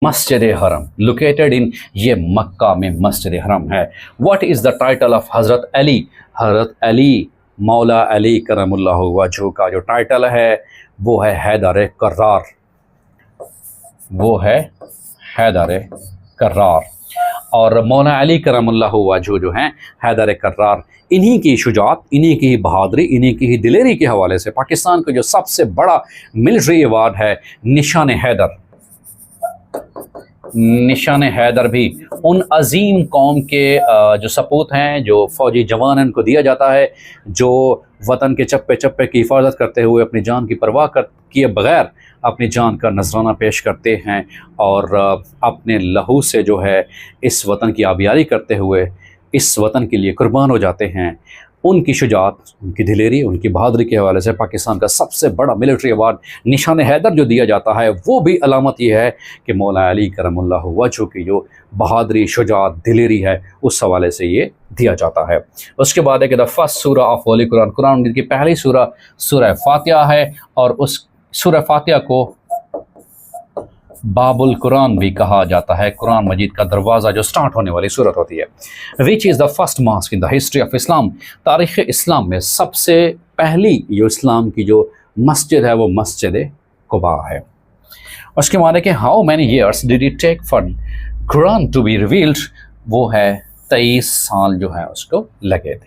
मस्जिद हरम located in, ये मक्का में मस्जिद हरम है। What is the title of हज़रत अली? हज़रत अली मौला अली करमुल्लाहु वजहू का जो टाइटल है वो है हैदर कर्रार, वो है हैदर कर्रार। और मौला अली करमुल्लाहु वजहू जो हैं हैदर कर्रार, इन्हीं की शुजात, इन्हीं की बहादुरी, इन्हीं की ही दिलेरी के हवाले से पाकिस्तान का जो सबसे बड़ा मिलिट्री अवार्ड है निशान हैदर, निशान हैदर भी उन अजीम कौम के जो सपूत हैं, जो फ़ौजी जवान इनको दिया जाता है, जो वतन के चप्पे चप्पे की हिफाजत करते हुए अपनी जान की परवाह किए बग़ैर अपनी जान का नजराना पेश करते हैं और अपने लहू से जो है इस वतन की आबियारी करते हुए इस वतन के लिए कुर्बान हो जाते हैं। उनकी शुजात, उनकी दिलेरी, उनकी बहादुरी के हवाले से पाकिस्तान का सबसे बड़ा मिलिट्री अवार्ड निशान हैदर जो दिया जाता है, वो भी अलामत ये है कि मौला अली करमुल्लाहु वजहू की जो बहादुरी, शुजात, दिलेरी है, उस हवाले से ये दिया जाता है। उसके बाद है कि द फर्स्ट सूरा ऑफ होली कुरान, कुरान की पहली सूरा सूरह फातिहा है और उस सूरह फातिहा को बाबुल कुरान भी कहा जाता है। कुरान मजीद का दरवाज़ा जो स्टार्ट होने वाली सूरत होती है। Which is the first mosque in the history of Islam, तारीख़ इस्लाम में सबसे पहली जो इस्लाम की जो मस्जिद है वो मस्जिद कुबा है। उसके माने कि how many years did it take for Quran to be revealed, वो है 23 साल जो है उसको लगे थे।